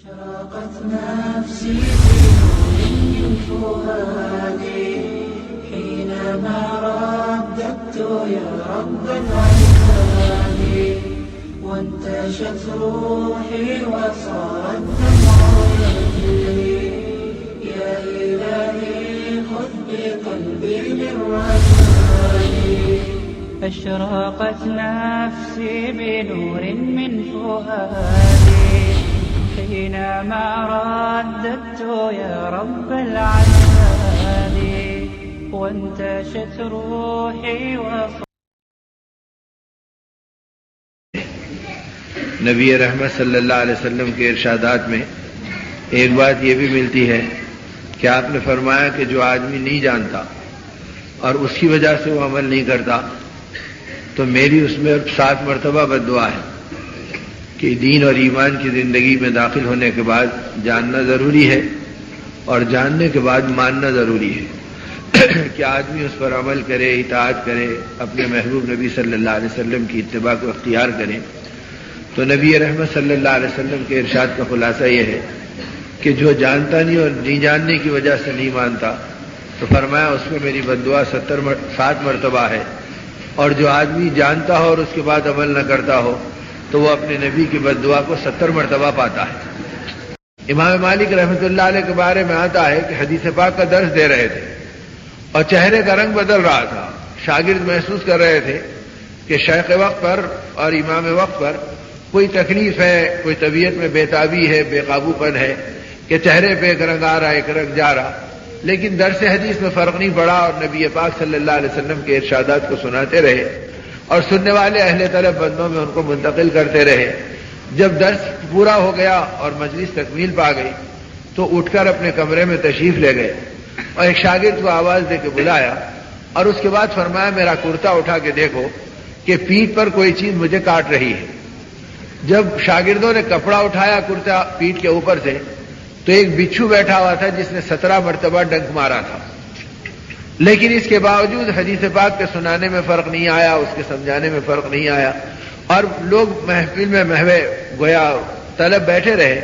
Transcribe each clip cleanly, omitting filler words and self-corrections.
أشرقت نفسي بنور من فؤادي حينما رددت يا رب العباد وانتشت روحي وصار الدمع يجري يا إلهي خذ بقلبي للرشاد أشرقت نفسي بنور من فؤادي حينما رددت يا رب العباد وانتشت روحي نبی رحمت صلی اللہ علیہ وسلم کے ارشادات میں ایک بات یہ بھی ملتی ہے کہ آپ نے فرمایا کہ جو آدمی نہیں جانتا اور اس کی وجہ سے وہ عمل نہیں کرتا تو میری اس میں 7 مرتبہ بد دعا ہے کہ دین اور ایمان کی زندگی میں داخل ہونے کے بعد جاننا ضروری ہے اور جاننے کے بعد ماننا ضروری ہے کہ آدمی اس پر عمل کرے، اطاعت کرے، اپنے محبوب نبی صلی اللہ علیہ وسلم کی اتباع کو اختیار کرے۔ تو نبی رحمت صلی اللہ علیہ وسلم کے ارشاد کا خلاصہ یہ ہے کہ جو جانتا نہیں اور نہیں جاننے کی وجہ سے نہیں مانتا تو فرمایا اس میں میری بد دعا 7 مرتبہ ہے، اور جو آدمی جانتا ہو اور اس کے بعد عمل نہ کرتا ہو تو وہ اپنے نبی کی بد دعا کو 70 مرتبہ پاتا ہے۔ امام مالک رحمۃ اللہ علیہ کے بارے میں آتا ہے کہ حدیث پاک کا درس دے رہے تھے اور چہرے کا رنگ بدل رہا تھا۔ شاگرد محسوس کر رہے تھے کہ شیخ وقت پر اور امام وقت پر کوئی تکلیف ہے، کوئی طبیعت میں بےتابی ہے، بے قابو پن ہے کہ چہرے پہ ایک رنگ آ رہا ایک رنگ جا رہا، لیکن درس حدیث میں فرق نہیں پڑا اور نبی پاک صلی اللہ علیہ وسلم کے ارشادات کو سناتے رہے اور سننے والے اہل طلب بندوں میں ان کو منتقل کرتے رہے۔ جب درس پورا ہو گیا اور مجلس تکمیل پا گئی تو اٹھ کر اپنے کمرے میں تشریف لے گئے اور ایک شاگرد کو آواز دے کے بلایا اور اس کے بعد فرمایا میرا کرتا اٹھا کے دیکھو کہ پیٹھ پر کوئی چیز مجھے کاٹ رہی ہے۔ جب شاگردوں نے کپڑا اٹھایا کرتا پیٹھ کے اوپر سے تو ایک بچھو بیٹھا ہوا تھا جس نے 17 مرتبہ ڈنک مارا تھا، لیکن اس کے باوجود حدیث پاک کے سنانے میں فرق نہیں آیا، اس کے سمجھانے میں فرق نہیں آیا اور لوگ محفل میں محوے گویا طلب بیٹھے رہے۔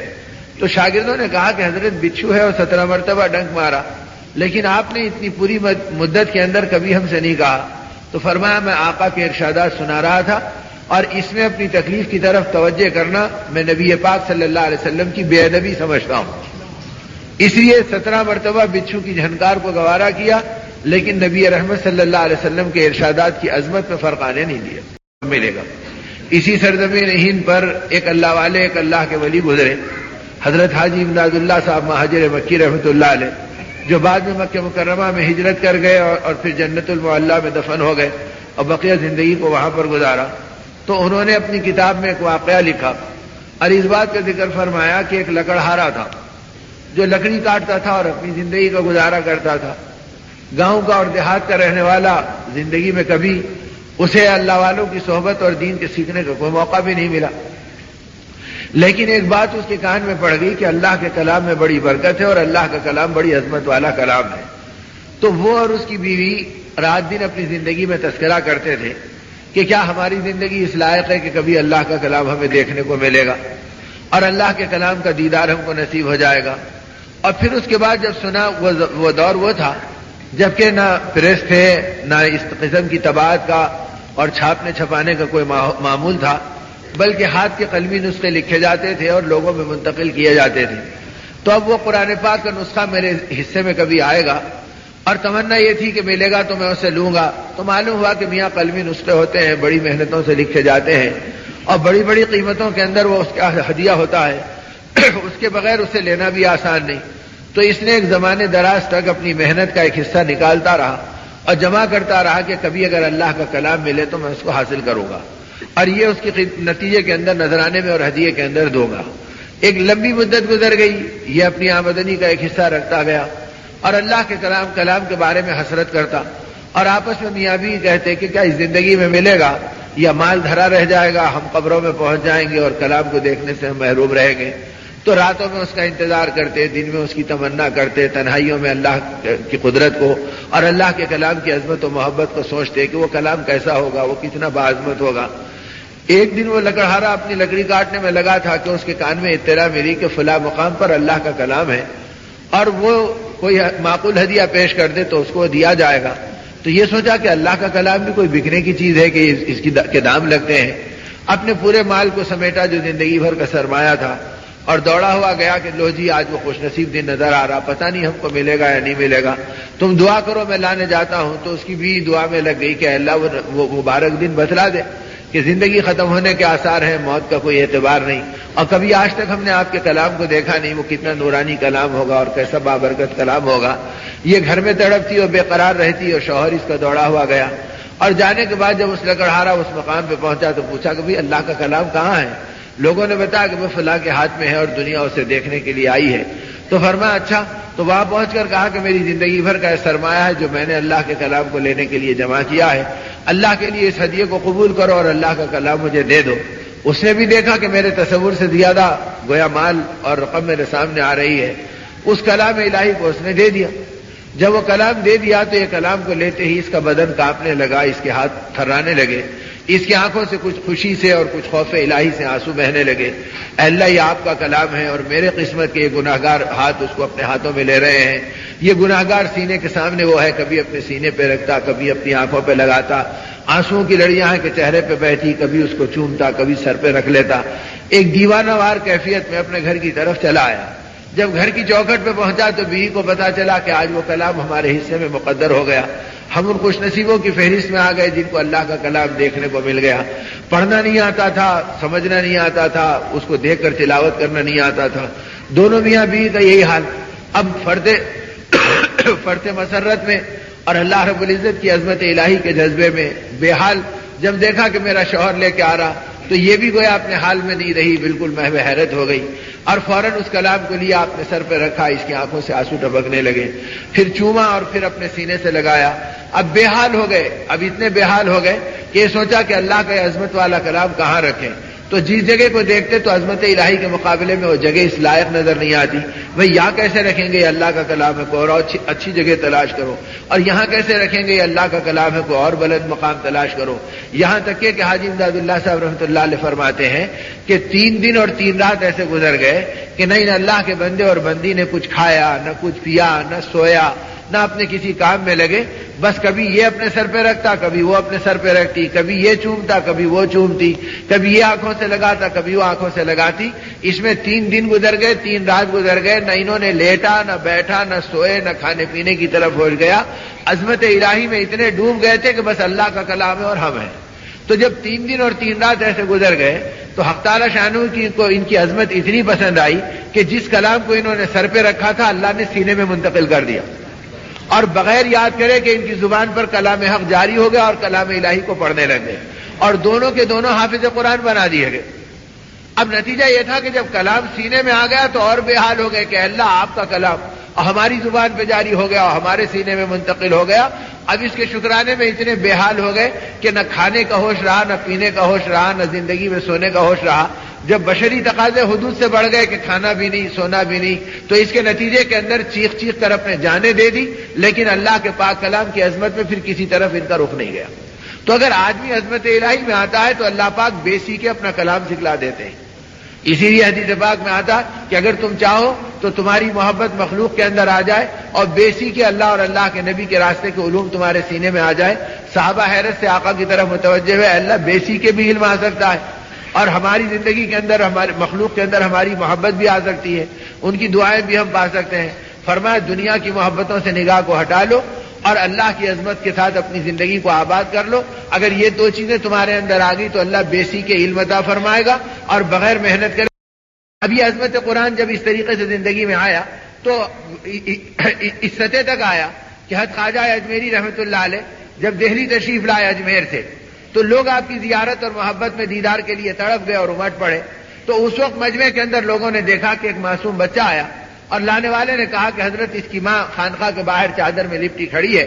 تو شاگردوں نے کہا کہ حضرت بچھو ہے اور 17 مرتبہ ڈنک مارا، لیکن آپ نے اتنی پوری مدت کے اندر کبھی ہم سے نہیں کہا۔ تو فرمایا میں آقا کے ارشادات سنا رہا تھا اور اس میں اپنی تکلیف کی طرف توجہ کرنا میں نبی پاک صلی اللہ علیہ وسلم کی بے ادبی سمجھتا ہوں، اس لیے 17 مرتبہ بچھو کی جھنکار کو گوارا کیا، لیکن نبی رحمت صلی اللہ علیہ وسلم کے ارشادات کی عظمت میں فرق آنے نہیں دیا۔ ملے گا اسی سرزمین ہند پر ایک اللہ والے، ایک اللہ کے ولی گزرے، حضرت حاجی امداد اللہ صاحب مہاجر مکی رحمۃ اللہ علیہ، جو بعد میں مکہ مکرمہ میں ہجرت کر گئے اور پھر جنت المعلیٰ میں دفن ہو گئے اور بقیہ زندگی کو وہاں پر گزارا۔ تو انہوں نے اپنی کتاب میں ایک واقعہ لکھا اور اس بات کا ذکر فرمایا کہ ایک لکڑہارا تھا جو لکڑی کاٹتا تھا اور اپنی زندگی کا گزارا کرتا تھا۔ گاؤں کا اور دیہات کا رہنے والا زندگی میں کبھی اسے اللہ والوں کی صحبت اور دین کے سیکھنے کا کوئی موقع بھی نہیں ملا، لیکن ایک بات اس کے کان میں پڑ گئی کہ اللہ کے کلام میں بڑی برکت ہے اور اللہ کا کلام بڑی عظمت والا کلام ہے۔ تو وہ اور اس کی بیوی رات دن اپنی زندگی میں تذکرہ کرتے تھے کہ کیا ہماری زندگی اس لائق ہے کہ کبھی اللہ کا کلام ہمیں دیکھنے کو ملے گا اور اللہ کے کلام کا دیدار ہم کو نصیب ہو جائے گا۔ اور پھر اس کے بعد جب سنا وہ دور وہ تھا جبکہ نہ پریس تھے، نہ اس قسم کی طباعت کا اور چھاپنے چھپانے کا کوئی معمول تھا، بلکہ ہاتھ کے قلمی نسخے لکھے جاتے تھے اور لوگوں میں منتقل کیے جاتے تھے۔ تو اب وہ قرآن پاک کا نسخہ میرے حصے میں کبھی آئے گا اور تمنا یہ تھی کہ ملے گا تو میں اسے لوں گا۔ تو معلوم ہوا کہ میاں قلمی نسخے ہوتے ہیں، بڑی محنتوں سے لکھے جاتے ہیں اور بڑی بڑی قیمتوں کے اندر وہ اس کا ہدیہ ہوتا ہے، اس کے بغیر اسے لینا بھی آسان نہیں۔ تو اس نے ایک زمانے دراز تک اپنی محنت کا ایک حصہ نکالتا رہا اور جمع کرتا رہا کہ کبھی اگر اللہ کا کلام ملے تو میں اس کو حاصل کروں گا اور یہ اس کی نتیجے کے اندر نذرانے میں اور ہدیے کے اندر دوں گا۔ ایک لمبی مدت گزر گئی، یہ اپنی آمدنی کا ایک حصہ رکھتا گیا اور اللہ کے کلام کے بارے میں حسرت کرتا اور آپس میں میاں بیوی کہتے کہ کیا اس زندگی میں ملے گا یا مال دھرا رہ جائے گا، ہم قبروں میں پہنچ جائیں گے اور کلام کو دیکھنے سے ہم محروم رہیں گے۔ تو راتوں میں اس کا انتظار کرتے، دن میں اس کی تمنا کرتے، تنہائیوں میں اللہ کی قدرت کو اور اللہ کے کلام کی عظمت و محبت کو سوچتے کہ وہ کلام کیسا ہوگا، وہ کتنا باعظمت ہوگا۔ ایک دن وہ لکڑہارا اپنی لکڑی کاٹنے میں لگا تھا کہ اس کے کان میں اطلاع ملی کہ فلاں مقام پر اللہ کا کلام ہے اور وہ کوئی معقول ہدیہ پیش کر دے تو اس کو دیا جائے گا. تو یہ سوچا کہ اللہ کا کلام بھی کوئی بکنے کی چیز ہے کہ اس کے دام لگتے ہیں. اپنے پورے مال کو سمیٹا جو زندگی بھر کا سرمایہ تھا اور دوڑا ہوا گیا کہ لو جی آج وہ خوش نصیب دن نظر آ رہا, پتہ نہیں ہم کو ملے گا یا نہیں ملے گا, تم دعا کرو میں لانے جاتا ہوں. تو اس کی بھی دعا میں لگ گئی کہ اللہ وہ مبارک دن بتلا دے کہ زندگی ختم ہونے کے آثار ہیں, موت کا کوئی اعتبار نہیں, اور کبھی آج تک ہم نے آپ کے کلام کو دیکھا نہیں, وہ کتنا نورانی کلام ہوگا اور کیسا بابرکت کلام ہوگا. یہ گھر میں تڑپتی اور بے قرار رہتی اور شوہر اس کا دوڑا ہوا گیا. اور جانے کے بعد جب اس لکڑہارا اس مقام پہ پہنچا تو پوچھا کہ بھئی اللہ کا کلام کہاں ہے؟ لوگوں نے بتایا کہ وہ فلاں کے ہاتھ میں ہے اور دنیا اسے دیکھنے کے لیے آئی ہے. تو فرمایا اچھا. تو وہاں پہنچ کر کہا کہ میری زندگی بھر کا یہ سرمایہ ہے جو میں نے اللہ کے کلام کو لینے کے لیے جمع کیا ہے, اللہ کے لیے اس ہدیے کو قبول کرو اور اللہ کا کلام مجھے دے دو. اس نے بھی دیکھا کہ میرے تصور سے زیادہ گویا مال اور رقم میرے سامنے آ رہی ہے. اس کلام الہی کو اس نے دے دیا. جب وہ کلام دے دیا تو یہ کلام کو لیتے ہی اس کا بدن کانپنے لگا, اس کے ہاتھ تھرانے لگے, اس کی آنکھوں سے کچھ خوشی سے اور کچھ خوف الہی سے آنسو بہنے لگے. اے اللہ یہ آپ کا کلام ہے اور میرے قسمت کے یہ گناہگار ہاتھ اس کو اپنے ہاتھوں میں لے رہے ہیں. یہ گناہگار سینے کے سامنے وہ ہے, کبھی اپنے سینے پہ رکھتا, کبھی اپنی آنکھوں پہ لگاتا, آنسوؤں کی لڑیاں ہیں کہ چہرے پہ بہتی, کبھی اس کو چومتا, کبھی سر پہ رکھ لیتا. ایک دیوانہ وار کیفیت میں اپنے گھر کی طرف چلا آیا. جب گھر کی چوکھٹ پہ پہنچا تو بیوی کو پتا چلا کہ آج وہ کلام ہمارے حصے میں مقدر ہو گیا. ہم ان خوش نصیبوں کی فہرست میں آ گئے جن کو اللہ کا کلام دیکھنے کو مل گیا. پڑھنا نہیں آتا تھا, سمجھنا نہیں آتا تھا, اس کو دیکھ کر تلاوت کرنا نہیں آتا تھا. دونوں میاں بیوی کا یہی حال. اب فرتے مسرت میں اور اللہ رب العزت کی عظمت الہی کے جذبے میں بے حال جب دیکھا کہ میرا شوہر لے کے آ رہا تو یہ بھی گویا اپنے حال میں نہیں رہی, بالکل محو حیرت ہو گئی اور فوراً اس کلام کو لیا, اپنے سر پہ رکھا, اس کی آنکھوں سے آنسو ٹپکنے لگے, پھر چوما اور پھر اپنے سینے سے لگایا. اب بے حال ہو گئے, اب اتنے بے حال ہو گئے کہ یہ سوچا کہ اللہ کا عظمت والا کلام کہاں رکھیں. تو جس جگہ کو دیکھتے تو عظمت الہی کے مقابلے میں وہ جگہ اس لائق نظر نہیں آتی. بھئی یہاں کیسے رکھیں گے, یہ اللہ کا کلام ہے, کوئی اور اچھی جگہ تلاش کرو. اور یہاں کیسے رکھیں گے, یہ اللہ کا کلام ہے, کوئی اور بلند مقام تلاش کرو. یہاں تک کہ حاجی امداد اللہ صاحب رحمۃ اللہ علیہ فرماتے ہیں کہ 3 دن اور 3 رات ایسے گزر گئے کہ نہ اللہ کے بندے اور بندی نے کچھ کھایا, نہ کچھ پیا, نہ سویا, نہ اپنے کسی کام میں لگے. بس کبھی یہ اپنے سر پہ رکھتا, کبھی وہ اپنے سر پہ رکھتی, کبھی یہ چومتا, کبھی وہ چومتی, کبھی یہ آنکھوں سے لگاتا, کبھی وہ آنکھوں سے لگاتی. اس میں 3 دن گزر گئے, 3 رات گزر گئے, نہ انہوں نے لیٹا, نہ بیٹھا, نہ سوئے, نہ کھانے پینے کی طرف ہو گیا. عظمت الہی میں اتنے ڈوب گئے تھے کہ بس اللہ کا کلام ہے اور ہم ہیں. تو جب 3 دن اور 3 رات ایسے گزر گئے تو حق تعالی شانہ کو ان کی عظمت اتنی پسند آئی کہ جس کلام کو انہوں نے سر پہ رکھا تھا اللہ نے سینے میں منتقل کر دیا, اور بغیر یاد کرے کہ ان کی زبان پر کلام حق جاری ہو گیا اور کلام الہی کو پڑھنے لگ گئے, اور دونوں کے دونوں حافظ قرآن بنا دیے گئے. اب نتیجہ یہ تھا کہ جب کلام سینے میں آ گیا تو اور بے حال ہو گئے کہ اللہ آپ کا کلام ہماری زبان پہ جاری ہو گیا اور ہمارے سینے میں منتقل ہو گیا. اب اس کے شکرانے میں اتنے بے حال ہو گئے کہ نہ کھانے کا ہوش رہا, نہ پینے کا ہوش رہا, نہ زندگی میں سونے کا ہوش رہا. جب بشری تقاضے حدود سے بڑھ گئے کہ کھانا بھی نہیں, سونا بھی نہیں, تو اس کے نتیجے کے اندر چیخ چیخ کر اپنے جانیں دے دی, لیکن اللہ کے پاک کلام کی عظمت میں پھر کسی طرف ان کا رخ نہیں گیا. تو اگر آدمی عظمت الہی میں آتا ہے تو اللہ پاک بے سیکھے اپنا کلام سکھلا دیتے ہیں. اسی لیے حدیث پاک میں آتا کہ اگر تم چاہو تو تمہاری محبت مخلوق کے اندر آ جائے اور بے سیکھے اللہ اور اللہ کے نبی کے راستے کے علوم تمہارے سینے میں آ جائے. صحابہ حیرت سے آقا کی طرف متوجہ ہوئے, اللہ بے سیکھے بھی علم آ سکتا ہے اور ہماری زندگی کے اندر, ہمارے مخلوق کے اندر ہماری محبت بھی آ سکتی ہے, ان کی دعائیں بھی ہم پا سکتے ہیں. فرمایا دنیا کی محبتوں سے نگاہ کو ہٹا لو اور اللہ کی عظمت کے ساتھ اپنی زندگی کو آباد کر لو. اگر یہ 2 چیزیں تمہارے اندر آ گئی تو اللہ بے سیکھے علم عطا فرمائے گا اور بغیر محنت کرے. اب یہ عظمت قرآن جب اس طریقے سے زندگی میں آیا تو اس سطح تک آیا کہ حضرت خواجہ اجمیری رحمۃ اللہ علیہ جب دہلی تشریف لائے اجمیر سے تو لوگ آپ کی زیارت اور محبت میں دیدار کے لیے تڑپ گئے اور امٹ پڑے. تو اس وقت مجمع کے اندر لوگوں نے دیکھا کہ ایک معصوم بچہ آیا اور لانے والے نے کہا کہ حضرت اس کی ماں خانقاہ کے باہر چادر میں لپٹی کھڑی ہے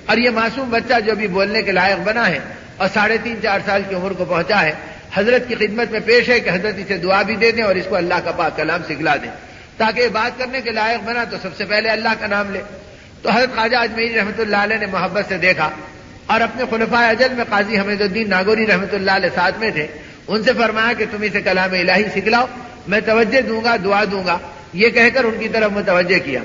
اور یہ معصوم بچہ جو بھی بولنے کے لائق بنا ہے اور 3.5-4 سال کی عمر کو پہنچا ہے, حضرت کی خدمت میں پیش ہے کہ حضرت اسے دعا بھی دے دیں اور اس کو اللہ کا پاک کلام سکھلا دیں تاکہ یہ بات کرنے کے لائق بنا تو سب سے پہلے اللہ کا نام لے. تو حضرت خواجہ اجمیری رحمۃ اللہ علیہ نے محبت سے دیکھا اور اپنے خلفائے اجل میں قاضی حمید الدین ناگوری رحمۃ اللہ علیہ ساتھ میں تھے. ان سے فرمایا کہ تم اسے کلام الہی سکھلاؤ، میں توجہ دوں گا، دعا دوں گا، یہ کہہ کر ان کی طرف متوجہ کیا۔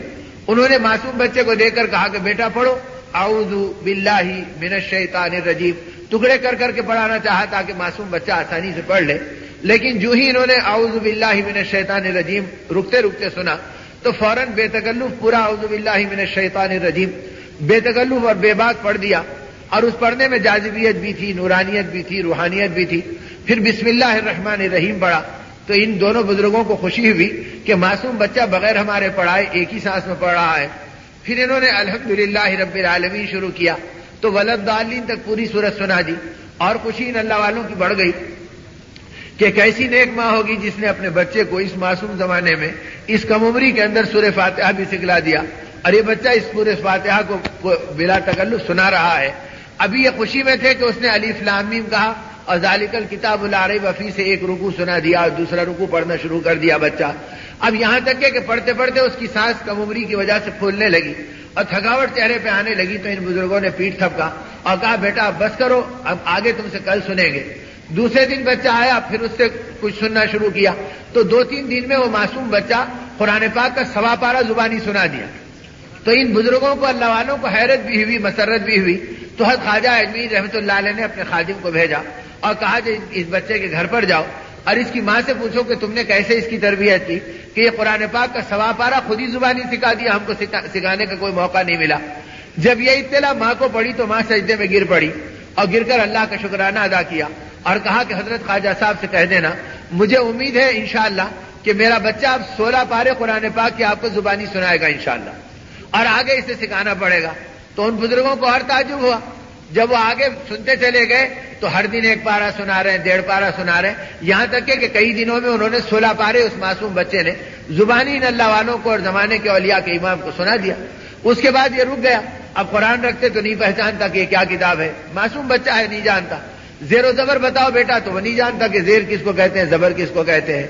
انہوں نے معصوم بچے کو دیکھ کر کہا کہ بیٹا پڑھو اعوذ باللہ من الشیطان الرجیم، ٹکڑے کر کر کے پڑھانا چاہا تاکہ معصوم بچہ آسانی سے پڑھ لے، لیکن جو ہی انہوں نے اعوذ باللہ من الشیطان الرجیم رکتے رکتے سنا تو فوراً بے تکلف پورا اعوذ باللہ من الشیطان الرجیم بے تکلف اور بے باک پڑھ دیا، اور اس پڑھنے میں جاذبیت بھی تھی، نورانیت بھی تھی، روحانیت بھی تھی۔ پھر بسم اللہ الرحمن الرحیم پڑھا تو ان دونوں بزرگوں کو خوشی ہوئی کہ معصوم بچہ بغیر ہمارے پڑھائے ایک ہی سانس میں پڑھ رہا ہے۔ پھر انہوں نے الحمدللہ رب العالمین شروع کیا تو ولضالین تک پوری سورت سنا دی، اور خوشی ان اللہ والوں کی بڑھ گئی کہ کیسی نیک ماں ہوگی جس نے اپنے بچے کو اس معصوم زمانے میں اس کم عمری کے اندر سورہ فاتحہ بھی سکھلا دیا، اور یہ بچہ اس پورے فاتحہ کو بلا تکلف سنا رہا ہے۔ ابھی یہ خوشی میں تھے کہ اس نے الف لام میم کہا اور ذالک الکتاب لا ریب فیہ سے ایک رکوع سنا دیا اور دوسرا رکوع پڑھنا شروع کر دیا بچہ۔ اب یہاں تک کہ پڑھتے پڑھتے اس کی سانس کم عمری کی وجہ سے پھولنے لگی اور تھکاوٹ چہرے پہ آنے لگی، تو ان بزرگوں نے پیٹ تھپکا اور کہا بیٹا اب بس کرو، اب آگے تم سے کل سنیں گے۔ دوسرے دن بچہ آیا، پھر اس سے کچھ سننا شروع کیا تو 2-3 دن میں وہ معصوم بچہ قرآن پاک کا 1.25 پارہ زبانی سنا دیا۔ تو ان بزرگوں کو، اللہ والوں کو حیرت بھی ہوئی، مسرت بھی ہوئی، تو حضرت خواجہ اجمیر رحمۃ اللہ علیہ نے اپنے خادم کو بھیجا اور کہا کہ اس بچے کے گھر پر جاؤ اور اس کی ماں سے پوچھو کہ تم نے کیسے اس کی تربیت کی کہ یہ قرآن پاک کا 1.25 پارہ خود ہی زبانی سکھا دیا، ہم کو سکھانے کا کوئی موقع نہیں ملا۔ جب یہ اطلاع ماں کو پڑی تو ماں سجدے میں گر پڑی اور گر کر اللہ کا شکرانہ ادا کیا اور کہا کہ حضرت خواجہ صاحب سے کہہ دینا مجھے امید ہے انشاءاللہ کہ میرا بچہ اب 16 پارے قرآن پاک کی آپ کو زبانی سنائے گا انشاءاللہ، اور آگے اسے سکھانا پڑے گا۔ تو ان بزرگوں کو اور تعجب ہوا، جب وہ آگے سنتے چلے گئے تو ہر دن 1 پارہ سنا رہے ہیں، 1.5 پارہ سنا رہے ہیں، یہاں تک کہ کئی دنوں میں انہوں نے 16 پارے اس معصوم بچے نے زبانی ان اللہ والوں کو اور زمانے کے اولیاء کے امام کو سنا دیا۔ اس کے بعد یہ رک گیا، اب قرآن رکھتے تو نہیں پہچانتا کہ یہ کیا کتاب ہے، معصوم بچہ ہے نہیں جانتا۔ زیر و زبر بتاؤ بیٹا تو وہ نہیں جانتا کہ زیر کس کو کہتے ہیں، زبر کس کو کہتے ہیں۔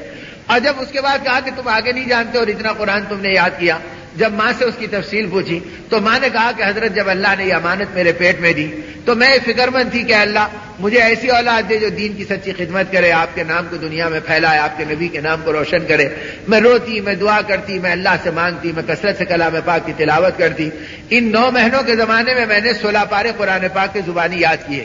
اور جب اس کے بعد کہا کہ تم آگے نہیں جانتے اور اتنا قرآن تم نے یاد کیا، جب ماں سے اس کی تفصیل پوچھی تو ماں نے کہا کہ حضرت جب اللہ نے یہ امانت میرے پیٹ میں دی تو میں فکر مند تھی کہ اللہ مجھے ایسی اولاد دے جو دین کی سچی خدمت کرے، آپ کے نام کو دنیا میں پھیلائے، آپ کے نبی کے نام کو روشن کرے۔ میں روتی، میں دعا کرتی، میں اللہ سے مانگتی، میں کثرت سے کلام پاک کی تلاوت کرتی۔ ان 9 مہینوں کے زمانے میں نے 16 پارے قرآن پاک کے زبانی یاد کیے۔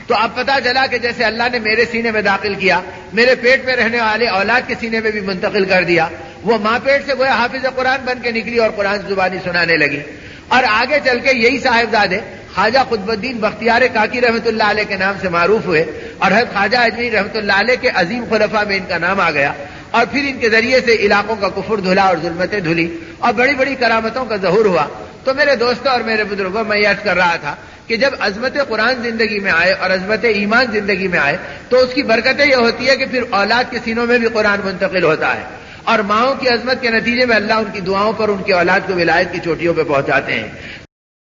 تو اب پتہ چلا کہ جیسے اللہ نے میرے سینے میں داخل کیا، میرے پیٹ میں رہنے والے اولاد کے سینے میں بھی منتقل کر دیا۔ وہ ماں پیٹ سے گویا حافظ قرآن بن کے نکلی اور قرآن زبانی سنانے لگی، اور آگے چل کے یہی صاحبزادے خواجہ قطب الدین بختیار کاکی رحمۃ اللہ علیہ کے نام سے معروف ہوئے، اور حضرت خواجہ اجمیر رحمۃ اللہ علیہ کے عظیم خلفاء میں ان کا نام آ گیا، اور پھر ان کے ذریعے سے علاقوں کا کفر دھلا اور ظلمتیں دھلی اور بڑی بڑی کرامتوں کا ظہور ہوا۔ تو میرے دوستوں اور میرے بزرگوں، میں یہ عرض کر رہا تھا کہ جب عظمت قرآن زندگی میں آئے اور عظمت ایمان زندگی میں آئے تو اس کی برکتیں یہ ہوتی ہے کہ پھر اولاد کے سینوں میں بھی قرآن منتقل ہوتا ہے، اور ماؤں کی عظمت کے نتیجے میں اللہ ان کی دعاؤں پر ان کی اولاد کو ولایت کی چوٹیوں پہ پہنچاتے ہیں۔